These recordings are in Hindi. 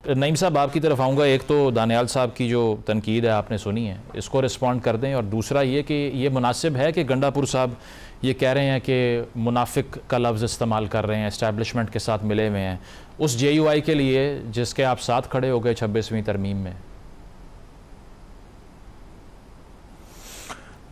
नईम साहब आपकी तरफ आऊँगा। एक तो दानियाल साहब की जो तनकीद है आपने सुनी है, इसको रिस्पॉन्ड कर दें, और दूसरा ये कि ये मुनासिब है कि गंडापुर साहब ये कह रहे हैं कि मुनाफिक का लफ्ज़ इस्तेमाल कर रहे हैं, इस्टेब्लिशमेंट के साथ मिले हुए हैं उस JUI के लिए जिसके आप साथ खड़े हो गए 26वीं तरमीम में।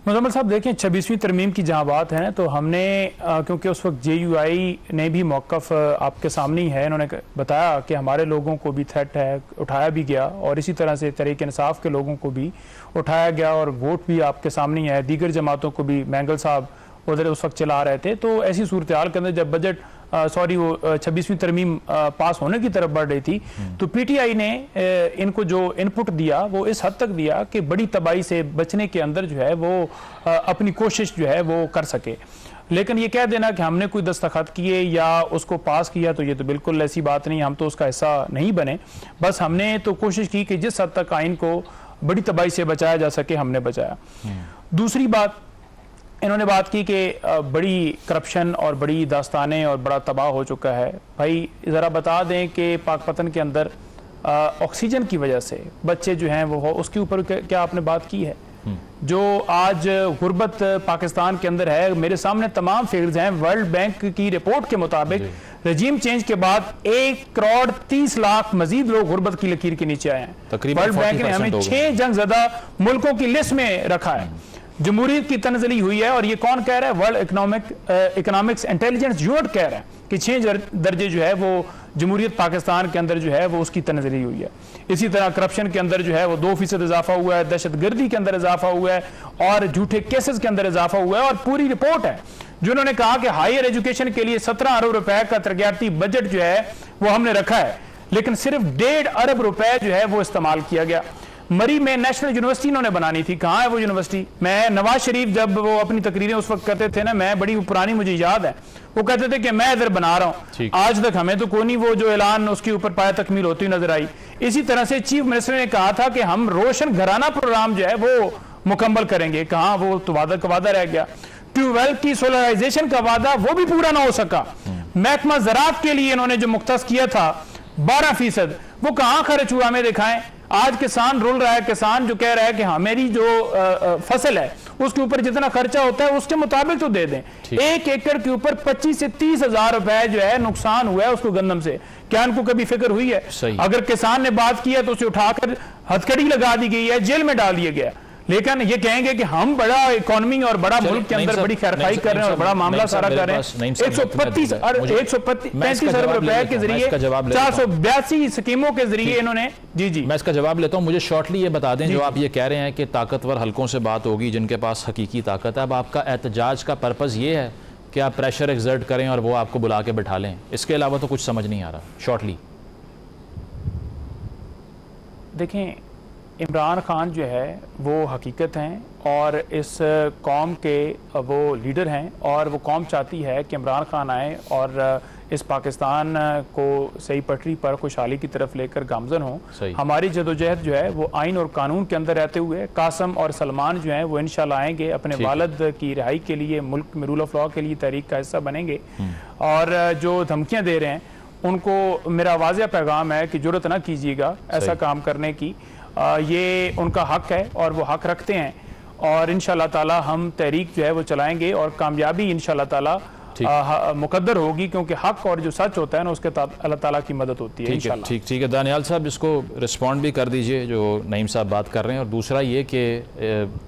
मुजम्मिल साहब देखें, 26वीं तरमीम की जहाँ बात है तो हमने क्योंकि उस वक्त JUI ने भी मौक़िफ़ आपके सामने ही है, इन्होंने बताया कि हमारे लोगों को भी थ्रेट है, उठाया भी गया, और इसी तरह से तहरीक इंसाफ के लोगों को भी उठाया गया और वोट भी आपके सामने ही है, दीगर जमातों को भी मैंगल साहब उधर उस वक्त चला रहे थे। तो ऐसी सूरत हाल के अंदर जब बजट वो 26वीं तरमीम पास होने की तरफ बढ़ रही थी तो PTI ने इनको जो इनपुट दिया वो इस हद तक दिया कि बड़ी तबाही से बचने के अंदर जो है वो अपनी कोशिश जो है वो कर सके। लेकिन ये कह देना कि हमने कोई दस्तखत किए या उसको पास किया तो ये तो बिल्कुल ऐसी बात नहीं, हम तो उसका हिस्सा नहीं बने। बस हमने तो कोशिश की कि जिस हद तक आइन को बड़ी तबाही से बचाया जा सके हमने बचाया। दूसरी बात इन्होंने बात की कि बड़ी करप्शन और बड़ी दास्तानें और बड़ा तबाह हो चुका है। भाई ज़रा बता दें कि पाकपतन के अंदर ऑक्सीजन की वजह से बच्चे जो हैं वो हो, उसके ऊपर क्या आपने बात की है? जो आज गुर्बत पाकिस्तान के अंदर है, मेरे सामने तमाम फिगर्स हैं। वर्ल्ड बैंक की रिपोर्ट के मुताबिक रजीम चेंज के बाद 1,30,00,000 मजीद लोग गुर्बत की लकीर के नीचे आए हैं। वर्ल्ड बैंक ने हमें 6 जंगज़दा मुल्कों की लिस्ट में रखा है। जमहूरियत की तनज़ली हुई है, और ये कौन कह रहा है? वर्ल्ड इकोनॉमिक्स इंटेलिजेंस यूनिट कह रहा है कि 6 दर्जे जो है वो जमहूरियत पाकिस्तान के अंदर जो है वो उसकी तनज़ली हुई है। इसी तरह करप्शन के अंदर जो है वो 2% इजाफा हुआ है, दहशतगर्दी के अंदर इजाफा हुआ है, और झूठे केसेस के अंदर इजाफा हुआ है। और पूरी रिपोर्ट है जो उन्होंने कहा कि हायर एजुकेशन के लिए 17 अरब रुपए का तरक्याती बजट जो है वो हमने रखा है, लेकिन सिर्फ 1.5 अरब रुपए जो है वो इस्तेमाल किया गया। मरी में नेशनल यूनिवर्सिटी इन्होंने बनानी थी, कहाँ है वो यूनिवर्सिटी? मैं नवाज शरीफ जब वो अपनी तकरीरें उस वक्त करते थे ना, मैं बड़ी पुरानी मुझे याद है, वो कहते थे कि मैं इधर बना रहा हूँ। आज तक हमें तो कोई नहीं वो जो ऐलान उसके ऊपर पाया तकमील होती नजर आई। इसी तरह से चीफ मिनिस्टर ने कहा था कि हम रोशन घराना प्रोग्राम जो है वो मुकम्मल करेंगे, कहाँ वो तो वादा का वादा रह गया। ट्यूबवेल की सोलराइजेशन का वादा वो भी पूरा ना हो सका। महकमा ज़राअत के लिए इन्होंने जो मुख्तस किया था 12%, वो कहाँ खर्च हुआ हमें दिखाएं। आज किसान रुल रहा है, किसान जो कह रहा है कि हाँ मेरी जो फसल है उसके ऊपर जितना खर्चा होता है उसके मुताबिक तो दे दें। 1 एकड़ के ऊपर 25 से 30 हजार रुपए जो है नुकसान हुआ है उसको गंदम से, क्या इनको कभी फिक्र हुई है? अगर किसान ने बात की है तो उसे उठाकर हथकड़ी लगा दी गई है, जेल में डाल दिया गया। लेकिन ये कहेंगे कि हम बड़ा इकोनॉमी और बड़ा मुल्क के अंदर बड़ी खैरखाई कर रहे हैं और बड़ा मामला सारा कर रहे हैं। 135 अरब रुपए के जरिए 482 स्कीमों के जरिए इन्होंने जी मैं इसका जवाब लेता हूं। मुझे शॉर्टली ये बता दें, जो आप ये कह रहे हैं कि ताकतवर हलकों से बात होगी जिनके पास हकीकी ताकत है, अब आपका एहतजाज का पर्पज़ ये है कि आप प्रेशर एक्सर्ट करें और वो आपको बुला के बैठा लें, इसके अलावा तो कुछ समझ नहीं आ रहा? शॉर्टली देखें, इमरान खान जो है वो हकीकत हैं और इस कौम के वो लीडर हैं, और वो कौम चाहती है कि इमरान खान आए और इस पाकिस्तान को सही पटरी पर खुशहाली की तरफ लेकर गामजन हो। हमारी जदोजहद जो है वो आइन और कानून के अंदर रहते हुए, कासम और सलमान जो हैं वो इंशाल्लाह आएंगे, अपने वालिद की रिहाई के लिए, मुल्क में रूल ऑफ लॉ के लिए तहरीक का हिस्सा बनेंगे। और जो धमकियाँ दे रहे हैं उनको मेरा वाज़ेह पैगाम है कि जुर्रत ना कीजिएगा ऐसा काम करने की। ये उनका हक है और वो हक रखते हैं, और इंशाल्लाह ताला हम तहरीक जो है वो चलाएंगे और कामयाबी इंशाल्लाह ताला मुकद्दर होगी, क्योंकि हक और जो सच होता है ना उसके अल्लाह ताला की मदद होती है इंशाल्लाह। ठीक है दानियाल साहब, इसको रिस्पॉन्ड भी कर दीजिए जो नईम साहब बात कर रहे हैं। और दूसरा ये कि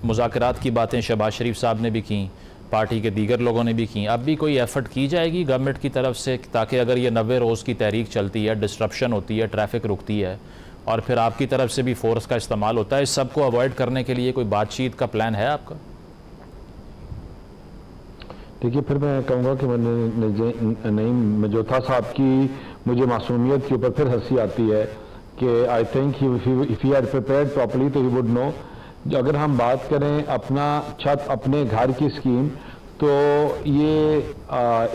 मुज़ाकरात की बातें शहबाज शरीफ साहब ने भी की, पार्टी के दीगर लोगों ने भी की, अब भी कोई एफर्ट की जाएगी गवर्नमेंट की तरफ से ताकि अगर ये 90 रोज़ की तहरीक चलती है, डिस्ट्रप्शन होती है, ट्रैफिक रुकती है और फिर आपकी तरफ से भी फोर्स का इस्तेमाल होता है, इस सब को अवॉइड करने के लिए कोई बातचीत का प्लान है आपका? देखिए, फिर मैं कहूँगा कि मैंने नईम मजोथा साहब की मुझे मासूमियत के ऊपर फिर हंसी आती है कि I think if he had prepared properly तो ही वुड नो। अगर हम बात करें अपना छत अपने घर की स्कीम, तो ये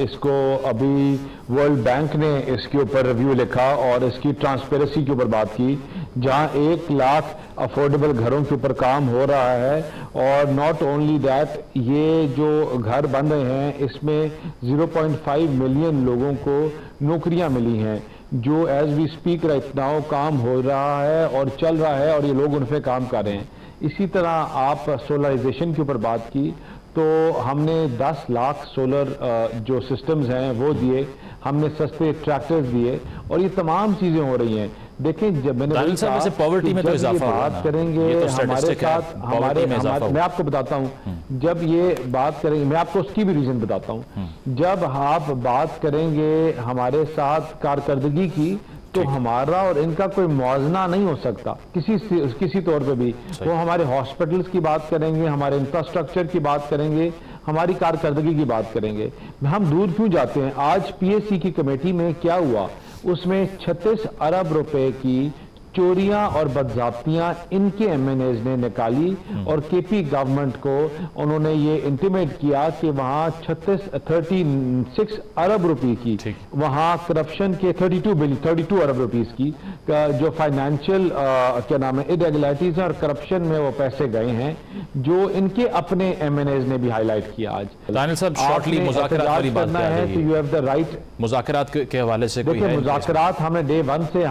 इसको अभी वर्ल्ड बैंक ने इसके ऊपर रिव्यू लिखा और इसकी ट्रांसपेरेंसी के ऊपर बात की, जहां 1 लाख अफोर्डेबल घरों के ऊपर काम हो रहा है। और नॉट ओनली दैट, ये जो घर बन रहे हैं इसमें 0.5 मिलियन लोगों को नौकरियां मिली हैं। जो as we speak right now काम हो रहा है और चल रहा है और ये लोग उन पर काम कर रहे हैं। इसी तरह आप सोलराइजेशन के ऊपर बात की तो हमने 10 लाख सोलर जो सिस्टम्स हैं वो दिए, हमने सस्ते ट्रैक्टर्स दिए और ये तमाम चीज़ें हो रही हैं। देखें जब मैंने पॉवर्टी में तो इजाफा बात करेंगे तो हमारे साथ मैं आपको बताता हूँ, जब ये बात करेंगे मैं आपको उसकी भी रीज़न बताता हूँ। जब आप बात करेंगे हमारे साथ कारकर्दगी की तो हमारा और इनका कोई मुआवजा नहीं हो सकता किसी तौर पे भी। वो हमारे हॉस्पिटल्स की बात करेंगे, हमारे इंफ्रास्ट्रक्चर की बात करेंगे, हमारी कारकर्दगी की बात करेंगे। हम दूर क्यों जाते हैं? आज पीएससी की कमेटी में क्या हुआ, उसमें 36 अरब रुपए की चोरियां और बदजाब्तियां इनके एमएनएज ने निकाली और केपी गवर्नमेंट को उन्होंने ये इंटीमेट किया कि वहां 36 अरब रुपए की वहां करप्शन के 32 अरब रुपीस की जो फाइनेंशियल क्या नाम है इरेगुलरिटीज और करप्शन में वो पैसे गए हैं, जो इनके अपने एमएनएज ने भी हाईलाइट किया। आज दानियल साहब शॉर्टली मुज़ाकरात वाली बात करना है तो यू हैव द राइट। मुज़ाकरात के हवाले से देखिए मुज़ाकरात हमें डे 1 से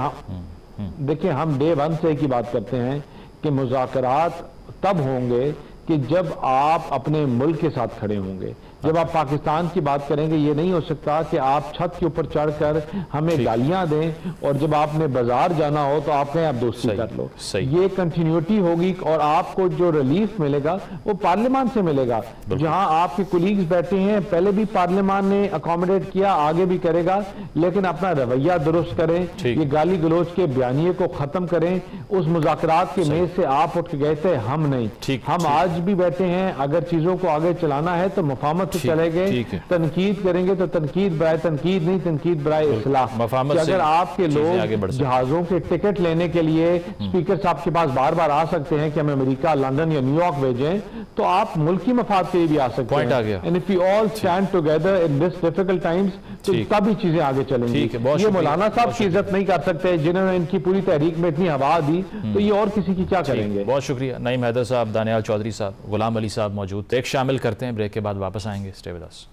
देखिए हम डे 1 से एक ही बात करते हैं कि मुज़ाकरात तब होंगे कि जब आप अपने मुल्क के साथ खड़े होंगे। जब आप पाकिस्तान की बात करेंगे ये नहीं हो सकता कि आप छत के ऊपर चढ़कर हमें गालियां दें और जब आपने बाजार जाना हो तो आप कहें आप दोस्ती कर लो। ये कंटिन्यूटी होगी और आपको जो रिलीफ मिलेगा वो पार्लियामान से मिलेगा, जहां आपके कुलीग्स बैठे हैं। पहले भी पार्लियामान ने अकोमोडेट किया, आगे भी करेगा, लेकिन अपना रवैया दुरुस्त करें, ये गाली गलोच के बयानिए को खत्म करें। उस मुज़ाकरात के मेज से आप उठ के गए थे, हम नहीं। हम आज भी बैठे हैं, अगर चीजों को आगे चलाना है तो मुफाहमत से चलेंगे, तनकीद करेंगे तो तनकीद बराए तनकीद नहीं, तनकीद बराए इस्लाह। अगर आपके लोग जहाजों के टिकट लेने के लिए स्पीकर साहब के पास बार बार आ सकते हैं कि हमें अमेरिका, लंदन या न्यूयॉर्क भेजें, तो आप मुल्की मफाद के लिए भी आ सकते हैं। And if you all stand together in this difficult times तो तभी चीजें आगे चलेंगी। ये मौलाना साहब की इज्जत नहीं कर सकते जिन्होंने इनकी पूरी तहरीक में इतनी हवा दी, तो ये और किसी की क्या करेंगे। बहुत शुक्रिया नईम हैदर साहब, दानियाल चौधरी साहब, गुलाम अली साहब मौजूद थे। एक शामिल करते हैं, ब्रेक के बाद वापस आएंगे। Stay with us.